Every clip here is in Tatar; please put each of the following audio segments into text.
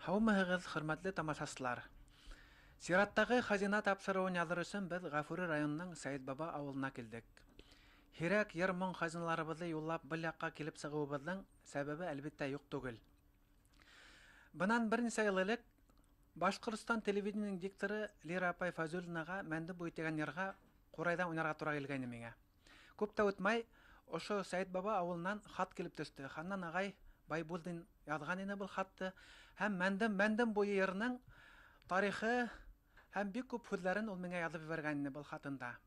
Һаумыһығыҙ, хөрмәтле тамашасылар. Сираттагы хазина тапшыруын яҙыр өсөн беҙ Ғафури районының Сәйет Баба ауылына килдек. Һирәк йыр-моң хазиналарыбыҙҙы юллап был яҡҡа килеп сығыуыбыҙҙың сәбәбе әлбиттә юҡ түгел. Бынан бер нисә йыл элек Башҡортостан телевидениеның дикторы Лира апай Фазулинаға «Мәнде буй» тигән йырға ҡурайҙан уйнарға тура килгәйне миңә. Күп тә үтмәй, ошо Сәйет Баба ауылынан хат килеп төштө. Ханнан ағай Байбулдин яҙған ине был хатты һәм «Мәндем буйы» йырының тарихы һәм бик күп һүҙҙәрен ул миңә яҙып ебәргән ине был хатында.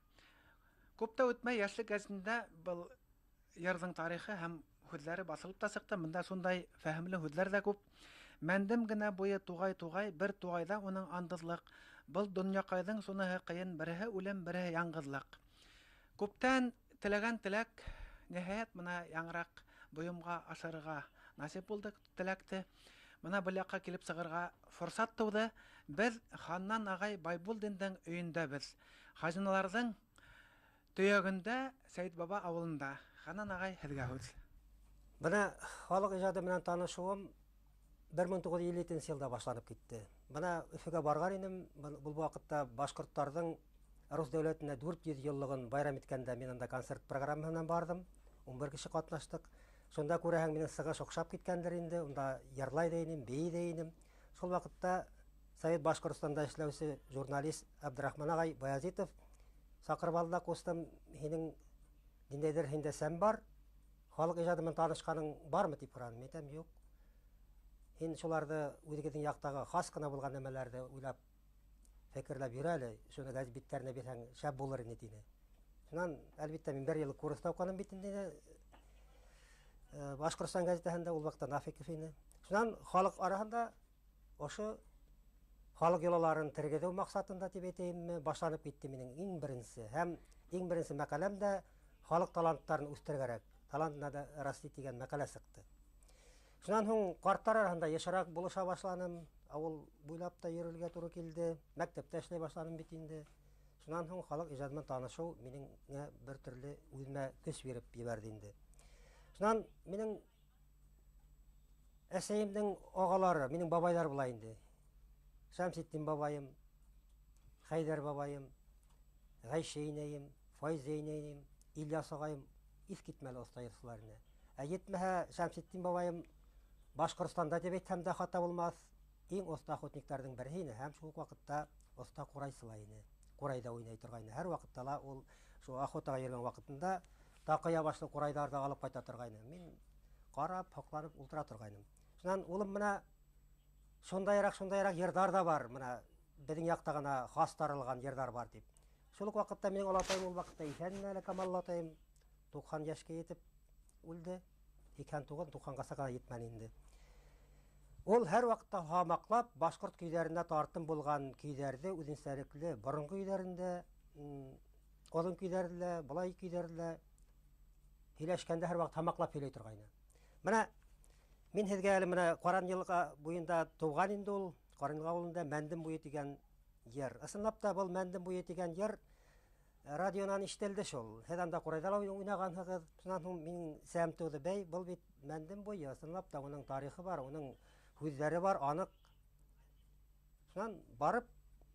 Күп тә үтмәй йәшлек гәзитендә был йырҙың тарихы һәм һүҙҙәре басылып та сыҡты. Бында шундай фәһемле һүҙҙәр ҙә күп. Мәндем генә буйы туғай-туғай, бер туғайҙа уның андыҙлыҡ. Был донъяҡайҙың шуныһы ҡыйын, береһе үлем, береһе яңғыҙлыҡ. Күптән теләгән теләк, ниһайәт бына яңыраҡ бойомға ашырға насип булды теләкте. Бына был яҡҡа килеп сығырға форсат тыуҙы. Беҙ Ханнан ағай Байбулдиндың өйөндәбеҙ. Хазиналарҙың төйәгендә, Сәйет Баба ауылында. Ханнан ағай, һеҙгә һүҙ. Бына халыҡ ижады менән танышыуым 1950 йылда башланып китте. Бына Өфөгә барған инем. Был ваҡытта башҡорттарҙың рус дәүләтенә 400 йыллығын байрам иткәндә мин анда концерт программаһынан бардым. 11 кеше ҡатнаштык. Шунда күрәһең, минең сығыш оҡшап киткәндер инде. Унда йырлай да инем, бейей дә инем. Шул ваҡытта Совет Башҡортостанда эшләүсе журналист Абдрахман ағай Баязитов саҡырып алды да: «Ҡустым, һинең ниндәйҙер һиндә сәм бар, халыҡ ижады менән танышҡаның бармы?» тип һораным. Әйтәм, юҡ. Һин шуларҙы үҙегеҙҙең яҡтағы хас ҡына булған нәмәләрҙе уйлап, фекерләп йөрө әле, шуны гәзит биттәренә бирһәң шәп булыр ине тине. Шунан, әлбиттә, мин бер йыллык курста уҡыным бит инде Башҡортостан гәзитәһендә, ул ваҡытта Нафиков ине. Шунан халыҡ араһында ошо халыҡ йолаларын тергеҙеү маҡсатында тип әйтәйемме, башланып китте минең иң беренсе һәм иң беренсе мәҡәләм дә халыҡ таланттарын үҫтергәрәк, талант надо расти тигән мәҡәлә сыҡты. Шунан һуң ҡарттар араһында йышыраҡ булыша башланым, ауыл буйлап та йөрөргә туры килде, мәктәптә эшләй башланым бит инде. Шунан һуң халыҡ ижады менән танышыу минеңә бер төрлө үҙемә көс биреп ебәрҙе инде. Шунан минең әсәйемдең ағалары, минең бабайлар була инде. Шәмсетдин бабайым, Хәйҙәр бабайым, Ғәйшә инәйем, Файза инәйем, Ильяс ағайым иҫ китмәле оҫта йырсылар ине. Етмәһә, Шәмсетдин бабайым Башҡортостанда дип әйтһәм дә хата булмаҫ, иң оҫта охотниктарҙың береһе ине һәм шул ваҡытта оҫта ҡурайсылай ине. Ҡурайҙа уйнай торғайны. Һәр ваҡытта ла ул шул охотаға йөргән ваҡытында таҡыя башлы ҡурайҙарҙы алып ҡайта торғайны. Мин ҡарап, һоҡланып ултыра торғайным. Шунан улым менә шундайыраҡ йырҙар да бар, менә беҙҙең яҡта ғына хас таралған йырҙар бар тип. Шул уҡ ваҡытта минең олатайым ул ваҡытта иҫән әле, Камал олатайым 90 йәшкә етеп үлде. 89-90-ға саҡа етмәне инде. Ул һәр ваҡытта һамаҡлап башҡорт көйҙәренә тартым булған көйҙәрҙе үҙенсәлекле, боронғо көйҙәрендә, оҙон көйҙәрҙә, былай көйҙәрҙә һөйләшкәндә һәр ваҡыт һамаҡлап һөйләй торғайны. Менә мин һеҙгә әле менә Ҡаранйылға буйында тыуған инде ул. Ҡаранйылға ауылында Мәндем буйы тигән йыр. Ысынлап та был Мәндем буйы тигән йыр радионан ишетелде шул. Һеҙ анда ҡурайҙа ла уйнағанһығыҙ. Шунан һуң минең сәм тыуҙы. Бәй, был бит Мәндем буйы. Ысынлап та уның тарихы бар, уның һүҙҙәре бар, аныҡ. Шунан барып,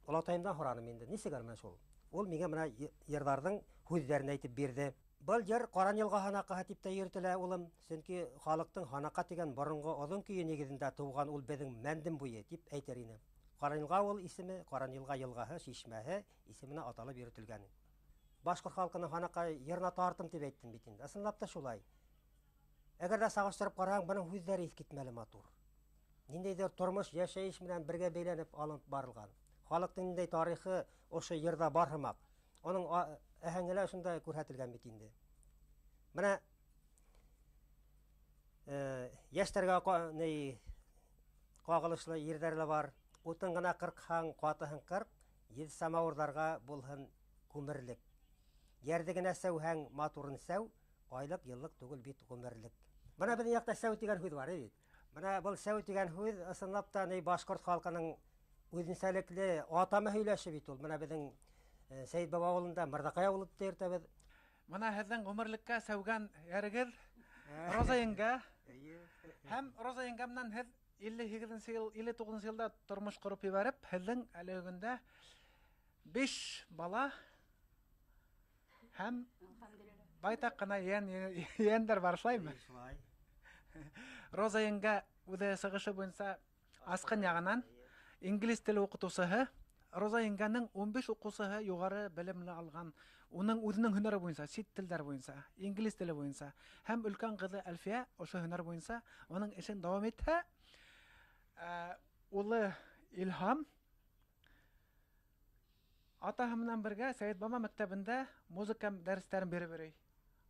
олатайымдан һораным инде. Нисек менә шул? Ул миңә менә йырҙарҙың һүҙҙәрен әйтеп бирҙе. Был йыр Ҡаранйылға һанаҡаһы тип тә йөрөтөлә, улым. Сөнки халыҡтың һанаҡа тигән боронғо оҙон көйө нигеҙендә тыуған ул беҙҙең Мәндем буйы тип әйтер ине. Ҡаранйылға ул исеме, Ҡаранйылға йылғаһы, шишмәһе исеменә аталып йөрөтөлгән. Башҡорт халҡының һанаҡа йырына тартым тип әйттем бит инде. Ысынлап та шулай. Әгәр дә сағыштырып ҡараһаң, бының һүҙҙәре иҫ китмәле матур. Ниндәйҙер тормош, йәшәйеш менән бергә бәйләнеп алынып барылған. Халыҡтың ниндәй тарихы ошо йырҙа бар һымаҡ. Оның әһәңе лә шунда күрһәтелгән бит инде. Менә йәштәргә ҡағылышлы ерҙәр бар. Утын ғына ҡырҡһаң, ҡатыһын ҡырҡ, еҙ самауырҙарға булһын күмерлек. Йәрҙе генә сәүһәң, матурын сәү, айлыҡ, йыллыҡ түгел бит ғүмерлек. Бына беҙҙең яҡта сәү тигән һүҙ бар, бит. Менә бұл сәу дигән һүз ысынлап та башкорт халкының үзенчәлекле атама һөйләше бит ул. Менә безнең Сәйит баба авылында Мырдакай авылы дип йөртәбез. Менә һезнең гомерлеккә сәүгән ярыгыз Роза еңгә. Һәм Роза еңгә менән һез 58 ел, 59 елда тормыш корып ибәреп, һезнең әле гөндә 5 бала һәм байтак кына яндер бар шулаймы? Роза еңгә үзе сыгышы буенча аскын ягынан инглиз теле укытучысы, Роза еңгәнең 15 укучысы югары белемне алган. Уның үзенең һөнәре буенча, чит телләр буенча, инглиз теле буенча һәм өлкән кызы Әлфия ошо һөнәр буенча аның эшен дәвам итә. Улы Илһам атаһы менән бергә Сәйит баба мәктәбендә музыка дәресләрен биреп йөри.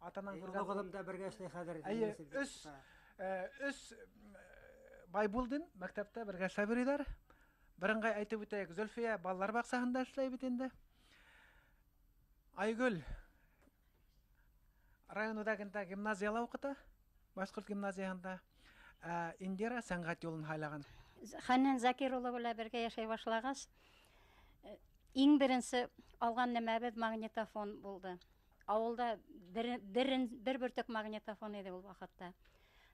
Атаның Гөлгәдәмдә бергә эшләй хәзер. Өс Байбулдин мәктәптә бергә эшләп. Бирәнгәй әйтеп үтәйек, Зөлфия балалар баксасында эшләй бит инде. Айгөл районындагы гимназияда укыта, Башкорт гимназиясында. Индира сәнгать юлын хайлаган. Ханнан Закир улы белән бергә яшәй башлагач, иң беренче алган нәмәбез магнитофон булды. Авылда бер бөртек магнитофон иде ул вакытта.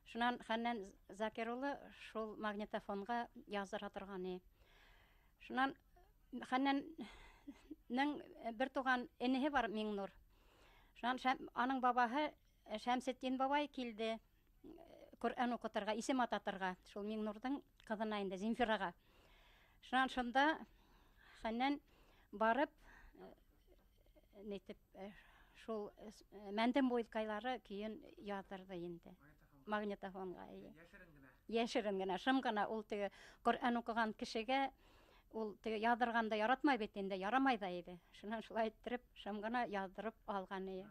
Шуннан Ханнан Закир улы шул магнитофонга языра торган. Шуннан Ханнанның бер туган энеһе бар Миңнур. Шуннан аның бабаһы Шәмсетдин бабай килде. Коръән укытырга, исем ататырга, шул Миңнурның кызына инде Зинфирага. Шуннан шунда Ханнан барып, нитеп, шул мәндем буйткайлары көйен ятырды инде. Магнитофонга. Яшерен генә, шым гына ул теге Коръән укыган кешегә ул теге ядырганда яратмай бит инде, ярамай да иде. Шуннан шулай иттереп, шым гына ядырып алган иде.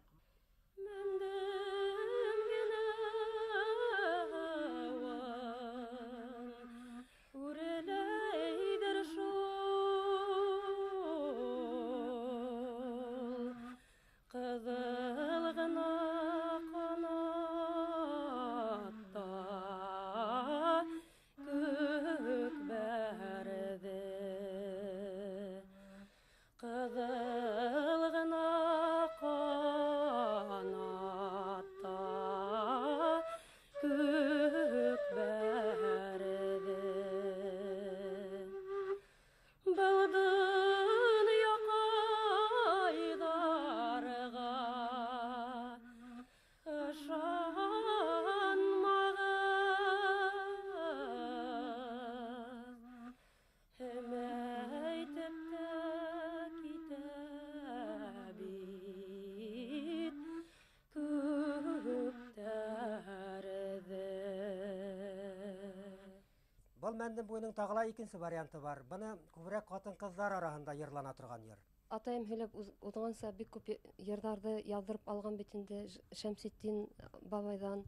Бұл мәндем буйның тагыла икенче варианты бар. Буны күбрәк хатын-кызлар арасында йырлана торган йыр. Атайым һөйләп узганса бик күп йырдарды яздырып алган бит инде Шәмсетдин бабайдан,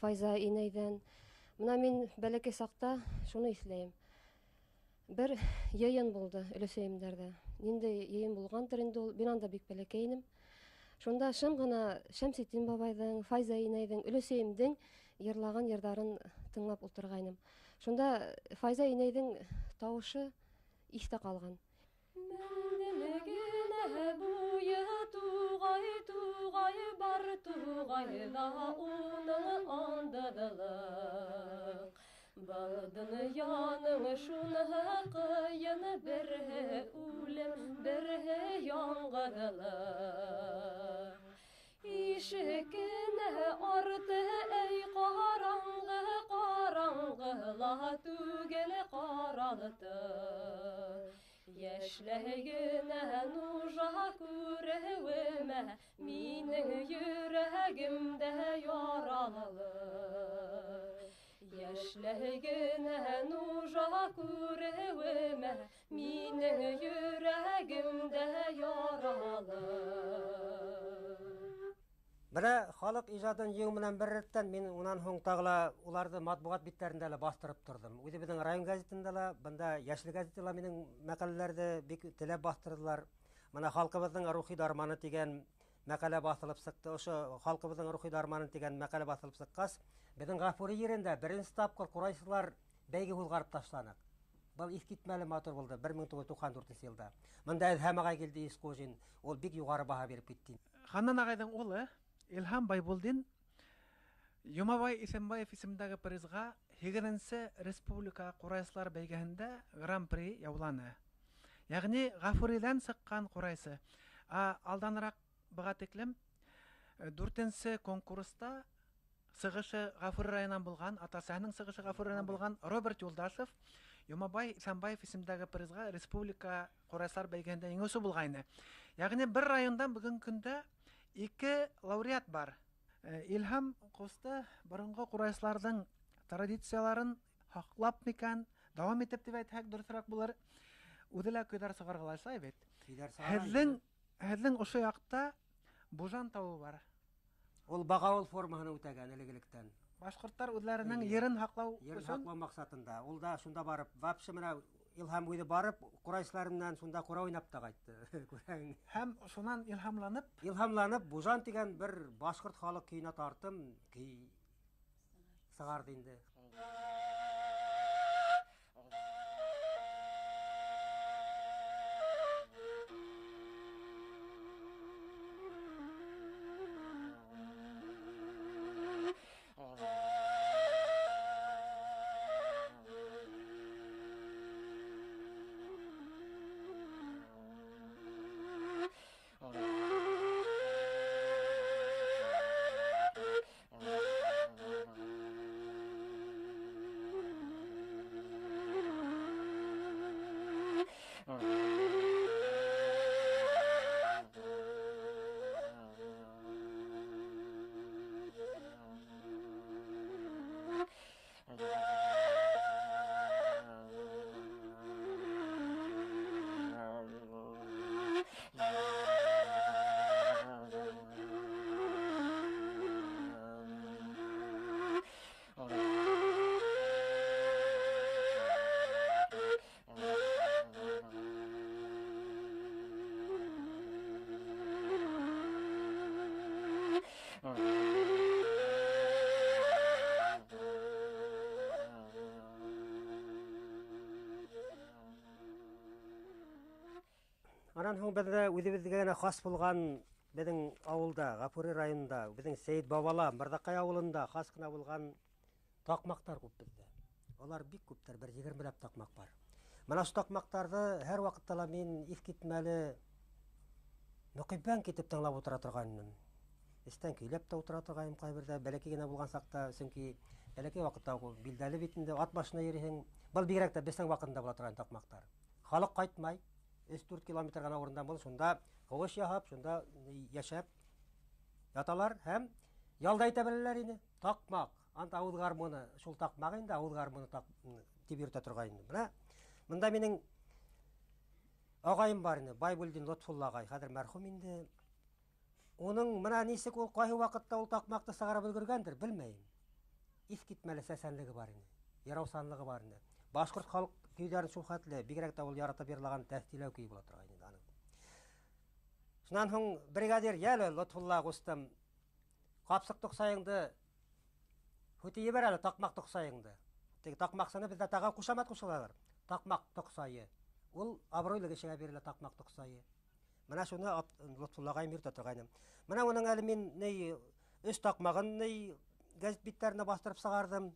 Файза инәйдән. Менә мин бәләкәй сакта шуны исләйм. Бер йыйын булды өләсәемдәрдә. Нинди йыйын булгандыр инде ул, мин анда бик бәләкәй идем. Шунда шым гына Шәмсетдин бабайдан, Файза инәйдән, өләсәемдән йырлаган йырдарын тыңлап утыргайным. Шунда Файза инәйдән тавышы истә калган. Тугай бар тугайда уның андадылык. Балдын яның шуны кыйын бер үлем бер яңгыдылык. Ишекне арты эй караңгы караңгыла түгел каралты. Яшьлегенә нужа күрәвемә минең йөрәгемдә яралылы. Яшьлегенә нужа күрәвемә минең йөрәгемдә яралылы. Менә халык иҗатын җиңү белән бер рәттән мин унан һуң тагыла уларны матбугат битләрендә лә бастырып тордым. Үзебезнең район газетында ла, бында Яшьлек газетында ла минең мәкаләләрдә бик теләп бастырдылар. Менә халкыбызның рухи дарманы дигән мәкалә басылып сыкты. Ошо халкыбызның рухи дарманы дигән мәкалә басылып сыккач, Безнең Гафури yerендә беренче тапкыр курайсызлар бәйге булгарып ташланак. Бұл искитмәле матур булды 1994 елда. Монда Илһам агай килде Искожин, ул бик югары баһа биреп китте. Ханнан агайдың улы Илһам Байбулдин Юмабай Исембаев исемендәге призга 20-нче республика курайсылар бәйгеһендә гран-при яуланы. Ягъни Гафуридән сыккан курайсы. Алданрак быга тиклем 4-нче конкурста сыгышы Гафури районынан булган, атасының сыгышы Гафури районынан булган Роберт Юлдашев Юмабай Исембаев исемендәге призга республика курайсылар бәйгеһендә иңүче булгайны. Ягъни бер райондан бүген көндә 2 лауреат бар. Илһам Косты борынгы курайсыларның традицияларын хаклап микән, дәвам итеп дип әйтһәк дөресрәк булыр. Үдәлә көйдәр сыгаргалайса бит. Һеҙҙең ошо яҡта Бужан тауы бар. Ул багавыл формаһын үтәгән элегелектән. Башҡорттар үҙләренең ерен һаҡлау Ер өсөн һаклау максатында. Ул да шунда барып, вообще менә Илһам үҙе барып, курайсыларынан шунда кура уйнап та кайтты. Күрәң. һәм шунан илһамланып Илһамланып, Бужан дигән бер башҡорт халык көйөнә тартым, көй сыгарды инде. Анан һуң бездә үзебезгә генә хас булган безнең авылда, Гафури районында, безнең Сәйит Бабала, Мырдакай авылында хас кына булган такмактар күп бездә. Алар бик күптәр, 120 такмак бар. Менә шу такмактарны һәр вакытта ла мин искитмәле мөкиббән китеп тыңлап утыра торганмын. Истән көйләп тә утыра торганым кайбердә, бәләкәй генә булган сакта, чөнки бәләкәй вакытта билдәле битендә ат башына йөрисең, был бигрәк тә безнең вакытында була торган такмактар. Халык кайтмай, 3-4 километр гына урындан булып, шунда һавыш яһап, шунда яшәп яталар һәм ялда әйтә беләләр иде. Такмак, анда авыл гармоны, шул такмак инде, авыл гармоны дип йөртә торган инде. Менә монда минең агайым бар иде, Байбулдин Лотфулла агай, хәзер мәрхүм инде. Уның менә нисек ул кайһы вакытта ул такмакты сыгарып өлгергәндер, белмәйм. Искитмәле сәсәнлеге бар иде, яраусанлыгы бар иде. Башкорт халык көйләрен шул хәтле, бигрәк тә ул яратып йырлаган тәхтиләү көй була торган иде аның. Шуннан һуң бригадир яле Лотфулла кустым, капсык туксайыңды хөтие бер әле такмак туксайыңды. Теге такмаксыны бездә тагы кушамат кушалар. Такмак туксайы. Ул абруйлы кешегә бирелә такмак туксайы. Менә шуны Лотфуллага йөртә торган. Менә уның әле мин өч такмагын гәзит битләренә бастырып сыгардым.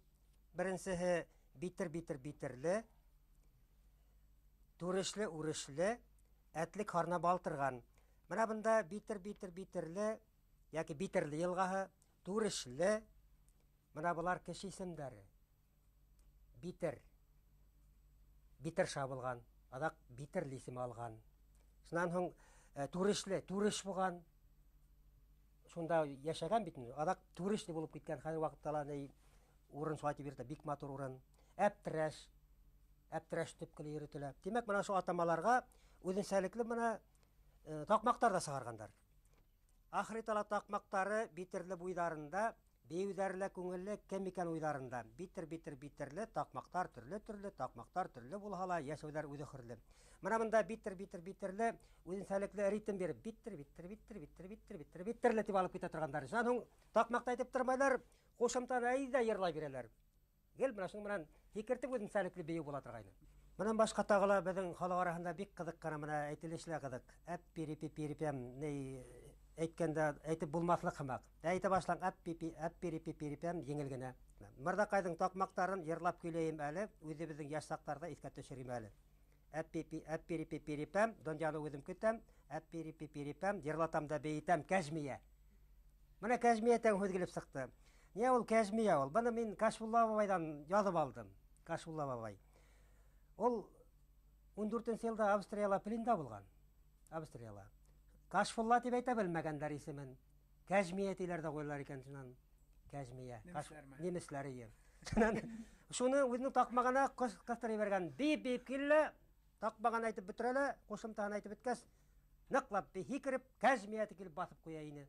Беренчеһе битерле, турешле, урешле, әтле карна балтырган. Менә бунда битерле, яки битерле елгаһы, турешле. Менә булар кеше исемдәре. Битер шабылган, адак битерле исем алган. Шуннан һуң туреш булган. Шунда яшәгән бит. Адак турешле булып киткән хәзер вакытта ла урын суати бирде, бик матур урын. Әптрәш дип килә йөртелә. Димәк, менә шу атамаларга үзенчәлекле менә такмактар да сыгаргандар. Ахри тала такмактары битерле буйдарында бейүдәрле күңелле кем икән уйларында. Битер такмактар төрле такмактар төрле булһала, яшәүләр үзе хөрле. Менә монда битерле үзенчәлекле ритм биреп биттерле дип алып китә торганнар. Шуның такмакта әйтеп тормайлар, кушымтаны әйдә йырлай бирәләр. Гел менә шуның белән фикертеп үзенчәлекле бию була торгайны. Менә башка тагыла безнең халык арасында бик кызык кына менә әйтелешле кызык. Әппирипипирипем ни әйткәндә әйтеп булмаслык хымак. Әйтә башлан әппирипипирипем җиңел генә. Мырдакайдың такмактарын йырлап көйләйем әле, үзебезнең яшь сактарда искә төшерим әле. Әппирипипирипем, донҗаны үзем көтәм, әппирипипирипем, йырлатам да бейтәм кәҗмия. Менә кәҗмия тәң һүзгелеп сыкты. Не ул кәҗмия ул? Буны мин Кашфулла бабайдан язып алдым. Кашфулла бабай. Ул 14-нче елда Австрияла пленда булган. Австрияла. Кашфулла дип әйтә белмәгәннәр исемен. Кәҗмия диләрдә гойлар икән шуннан. Кәҗмия. Немесләр ие. Шуны үзенең такмагына кыстырып бергән. Бип килә, такмагын әйтеп бетерәләр, кушымтаны әйтеп беткәс, ныклап һикереп Кәҗмия килеп басып куя ине.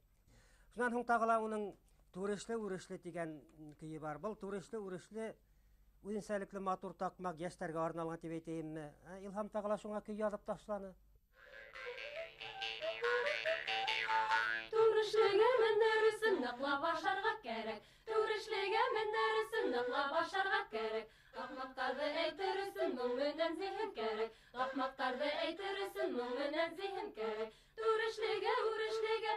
Шуннан соң тагыла уның Турышлы дигән көе бар. Бұл турышлы үзенчәлекле матур такмак яшьләргә арналган дип әйтәйемме? Илһам тагыла шуңа көй язып ташланы. Турышлыга менәрсен ныклап ашарга кирәк. Турышлыга менәрсен ныклап ашарга кирәк. Такмактарды әйтерсен, моң менән зиһен кирәк. Такмактарды әйтерсен, моң менән зиһен кирәк. Турышлыга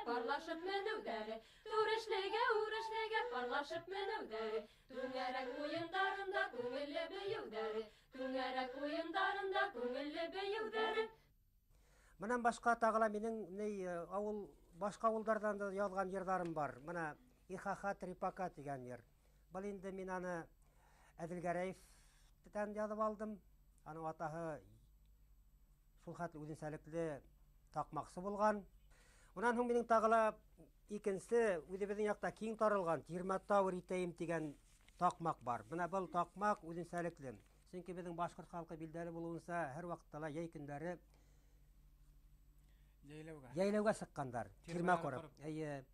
парлашып менүдәре. Турышлыга парлашып менүдәре. Түңәрәк уендарында күңелле беюдәре. Түңәрәк уендарында күңелле беюдәре. Менән башка тагыла минең авыл башка авылдардан да язган йырларым бар. Менә Ихаха Трипака дигән йыр. Бу инде мин аны Әдилгәрәевтән язып алдым. Аның атаһы шул хәтле үзенчәлекле такмаксы булган. Унан соң минең тагыла икенче үзебезнең якта киң таралган Тирмәтау ритәем дигән такмак бар. Менә бу такмак үзенчәлекле. Чөнки безнең башкорт халкы билдәле булуынча һәр вакытта яй көндәре яйлауга сыккандар. Тирмә корып.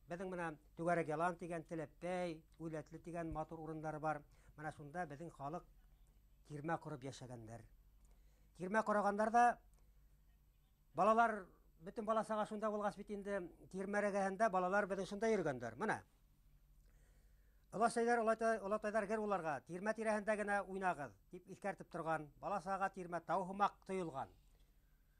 Безнең менә Түгәрәк ялан дигән Теләппәй, Үләтле дигән матур урыннары бар. Менә шунда безнең халык тирмә корып яшәгәннәр. Тирмә корагандар да балалар бөтен баласага шунда булгас бит инде тирмәрәгәндә балалар безнең шунда йөргәннәр. Менә Олатайлар гәр уларга тирмә тирәһендә генә уйнагыз дип искәртеп торган. Баласага тирмә тау хымак тоелган.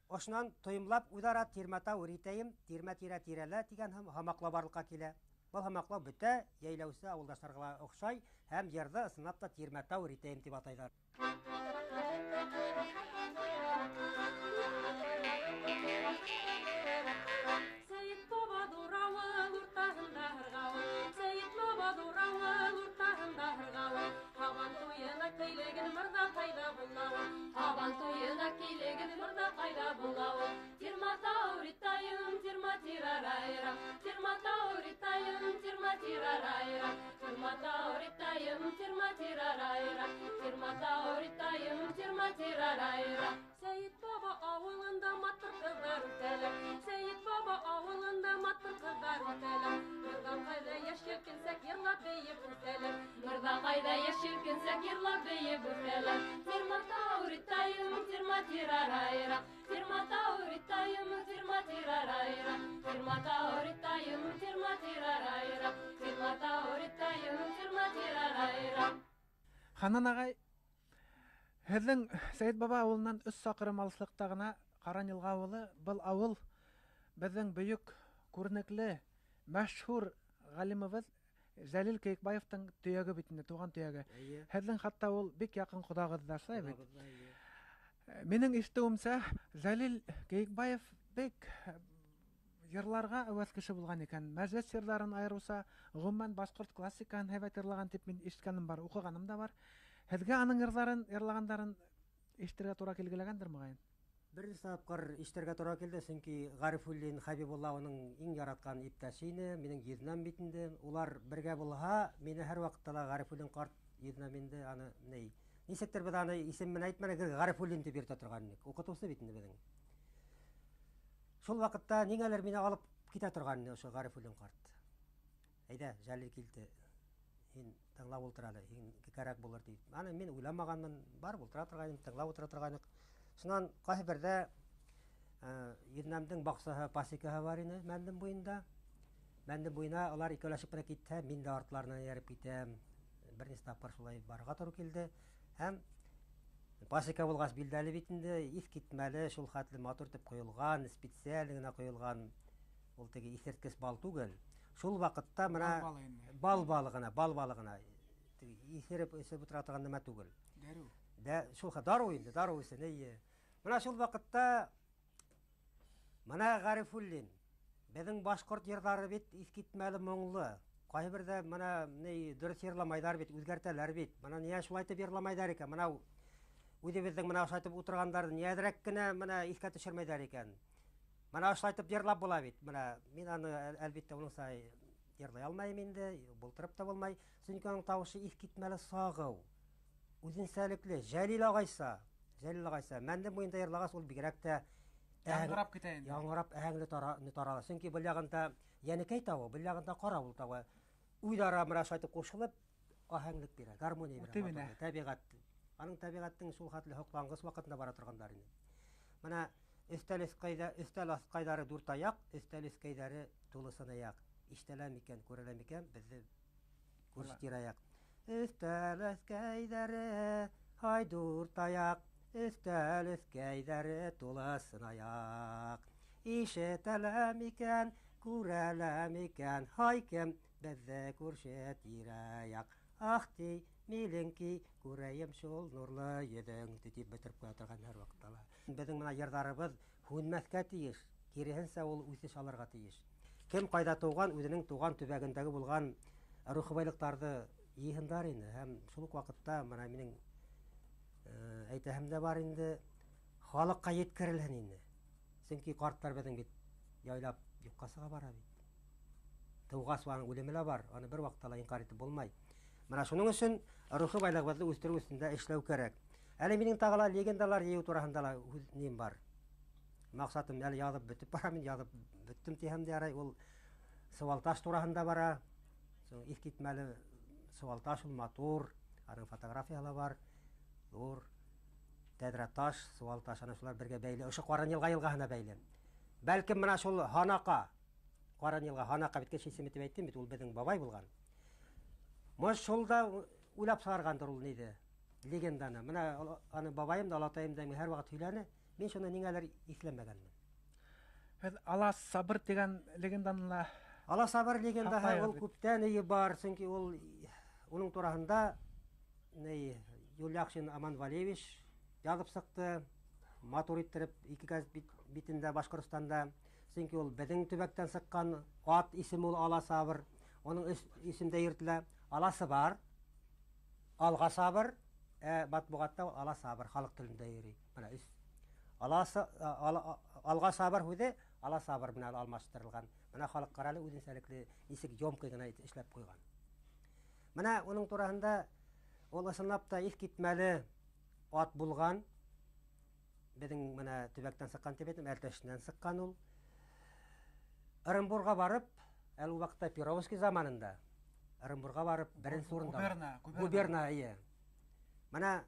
Ошнан тоемлап удара Тирмәтау ритәем, тирмә тирәлә дигән хамаклау барлыкка килә. Бу хамаклау бөтә яйлаучы авылдашларга охшай һәм йырда ысынлап та Тирмәтау ритәем дип атайлар. Сәйит баба дуравы уртаһында һыргавы. Сәйит баба дуравы уртаһында һыргавы. Һаван туена килеген мырда кайда булавы. Һаван туена килеген мырда кайда булавы. Тирмәтау ритәем, тирмәтирарайра. Тирмәтау ритәем, тирмәтирарайра. Тирмәтау ритәем, тирмәтирарайра. Тирмәтау ритәем, тирмәтирарайра. Сәйит баба авылында матур кызлар үтәләр. Сәйит баба авылында матур кызлар үтәләр. Мырда кайда яшеркенсәк йырлап бейеп үтәләр. Мырда кайда яшеркенсәк йырлап бейеп үтәләр. Тирмәтау ритәем, тирмәтирарайра. Тирмәтау ритәем, тирмәтирарайра. Тирмәтау ритәем, тирмәтирарайра. Тирмәтау ритәем, тирмәтирарайра. Ханан агай, һеҙҙең Сәйет баба ауылынан 3 саҡрым алыҫлыҡта ғына Ҡаран йылға ауылы. Был ауыл беҙҙең бөйөк, күренекле, мәшһүр ғалимыбыҙ Зәлил Кейекбаевтың төйәге бит инде, туған төйәге. Һеҙҙең хатта ул бик яҡын ҡоҙағыҙ ҙа шулай бит. Минең ишетеүемсә, Зәлил Кейекбаев бик йырларға әүәҫ кеше булған икән. Мәжлес йырҙарын айырыуса, ғөмүмән башҡорт классикаһын һәйбәт йырлаган тип мин ишеткәнем бар, уҡығаным да бар. Һеҙгә аның йырҙарын, йырлағандарын ишетергә тура килгеләгәндер моғайын? Беренче тапҡыр ишетергә тура килде, сөнки Ғарифуллин Хәбибулла уның иң яратҡан иптәше ине, минең йөҙнәм бит инде. Улар бергә булһа, мине һәр ваҡытта ла Ғарифуллин ҡарт йөҙнәм инде. Аны нисектер беҙ аны исемен әйтмәнек, Ғарифуллин дип йөрөтә торған инек. Уҡытыусы бит инде беҙҙең. Шул ваҡытта ниңәлер мине алып китә торған ине ошо Ғарифуллин ҡарт. Әйҙә, Жәлил килде. Һин тыңлап ултыр әле, һин кәрәк булыр ди. Аны мин уйламаганмын, бар ултыра торгайным, тыңлап ултыра торгайнык. Шуннан кайсы бердә Вьетнамдың баксаһы, пасекаһы бар иде мәндем буенда. Мәндем буена алар икәүләшеп кенә китә, мин дә артларынан ияреп китәм. Берничә тапкыр шулай барырга туры килде. Һәм пасека булгач билдәле бит инде, искитмәле, шул хәтле матур итеп коелган, специаль генә коелган, ул теге исерткеч бал түгел. Шул вакытта менә Бал инде. бал балыгына. Исереп эсеп утыра торган нәмә түгел. Дәрү. Дә шул дару инде, дару исен, әйе. Менә шул вакытта менә Гарифуллин, безнең башкорт йырлары бит искитмәле, моңлы. Кайбер бердә менә дөрес йырламайдар бит, үзгәртәләр бит. Менә нигә шулай итеп йырламайдар икән? Менә үзебезнең менә ошайтып утырганнарны ниядрәк кенә менә искә төшермәйдар икән. Менә ошайтып йырлап була бит. Менә мин аны әлбәттә улыңса йырлый алмыйм инде, бултырып та булмай. Чөнки аның тавышы искитмәле, сагыу. Үзенчәлекле, Җәлил агайса, мәндем буенда йырлагас ул бигрәк тә Яңгырап китә инде. яңгырап әңле тарала. Чөнки бу ягында Янекәй тавы, бу ягында Каравыл тавы. Уйдара менә ошайтып кушылып, аһәңлек бирә, гармония бирә. Тибенә. Табигать. Аның табигатьнең шул хәтле хоклангыс вакытында бара торганнар инде. Менә өстәл аскайдары дүрт аяк, өстәл искәйдәре тулысын аяк. Иштәлә микән, күрәлә микән, безне күрсәтер аяк. Өстәл аскайдары ай дүрт аяк, өстәл искәйдәре тулысын аяк. Ишетәлә микән, күрәлә микән, ай кем безне күрсәтер аяк. Ах ди, миленки, күрәем шул нурлы йөзең, дип бетереп куя торган һәр вакытта. Безнең менә йырдарыбыз һүнмәскә тиеш, киресенчә ул үсеш алырга тиеш. Кем кайда туган, үзенең туган төбәгендәге булган рухи байлыктарды йыйындар инде. Һәм шул ук вакытта менә минең әйтәһем дә бар инде, халыкка yetkерелһен инде. Чөнки картлар безнең бит яйлап юкка чыга бара бит. Тугас ваның үлеме бар, аны бер вакытта ла инкар итеп булмай. Менә шуның өчен рухи байлыгыбызны үстерү өстендә эшләү кирәк. Әле минең тагыла легендалар йыю турында ла нем бар. Максатым әле язып бетеп бара, мин язып беттем тиһәм дә ярый, ул Сывалташ турында бара. Соң искитмәле Сывалташ ул матур, аның фотографиялары бар. Зур Тәдрәташ, Сывалташ, аны шулар бергә бәйле, ошо Каран елгаһына бәйле. Бәлкем менә шул Ханака, Каран елга Ханака бит кеше исеме дип әйттем бит, ул безнең бабай булган. Мош шул да уйлап саргандыр ул ниде? Легенданы. Менә аны бабаем да, алатаем да һәр вакыт һөйләне. Мин шуны ниңәлер исләмәгәнмен. Һез Ала Сабыр дигән легенданы Ала Сабыр легендаһы Хакай ул бит. күптән ие бар, чөнки ул уның турында Юльяхшин Аман Валевич язып сыкты, матур иттереп ике газет битендә Башкортстанда. Чөнки ул безнең төбәктән сыккан ат исеме ул Ала Сабыр. Оның исемдә йөртелә Аласы бар, Алга Сабыр, матбугатта Ала Сабыр халык телендә йөри. Менә Алга Сабыр үзе Ала Сабыр белән алмаштырылган. Менә халык каралы үзенчәлекле исек ёмкы гына эшләп куйган. Менә уның турында ул ысынлап та искитмәле ат булган. Безнең менә төбәктән сыккан тибетем, Әртәшнән сыккан ул. Оренбурга барып, әле вакытта Перовский заманында Оренбурга барып, беренче урында. Губерна, ие. Менә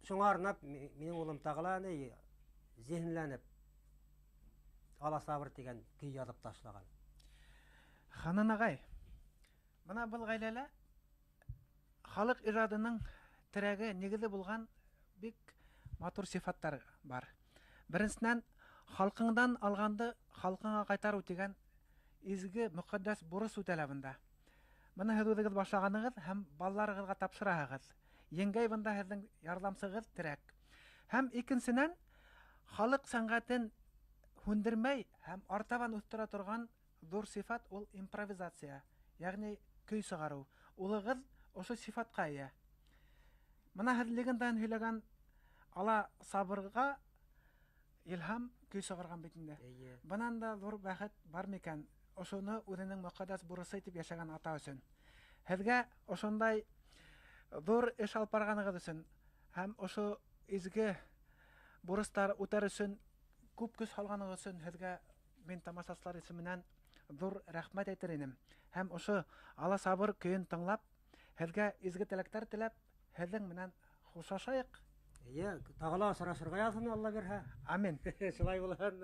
шуңа арнап минең улым тагыла зиһенләнеп Ала Сабыр дигән көй язып ташлаган. Ханан агай. Менә бу гаиләлә халык иҗадының терәге, нигезе булган бик матур сифаттар бар. Беренчедән, халкыңдан алганды халкыңа кайтару дигән изге мөхәддәс бурыч үтәләбендә. Менә һез үзегез башлаганыгыз һәм балаларыгызга тапшыраһыз. Йеңгәй бында һезнең ярдәмсыгыз терәк. Һәм икенчедән, халык сәнгатен хүндермәй һәм артабан үстерә торган зур сифат ул импровизация, ягъни көй чыгару. Улыгыз ошо сифатка ия. Менә һез легендан һөйләгән Ала Сабырга илһам көй чыгарган бит инде. Bundan da зур бәхет бар микән? Ошоны үзенең мөхәддәс бурысы итеп яшәгән ата өчен. Һезгә ошондай зур эш алып барганыгыз өчен һәм ошо изге бурыстар үтәр өчен күп көч салганыгыз өчен һезгә мин тамашачылар исеменнән зур рәхмәт әйтер идем. Һәм ошо Ала Сабыр көен тыңлап, Һеҙгә изге теләктәр теләп, һеҙҙең менән хушлашайык. Тағала сорашырга яҙһын, Алла бирһә. Амин. Шулай булһын.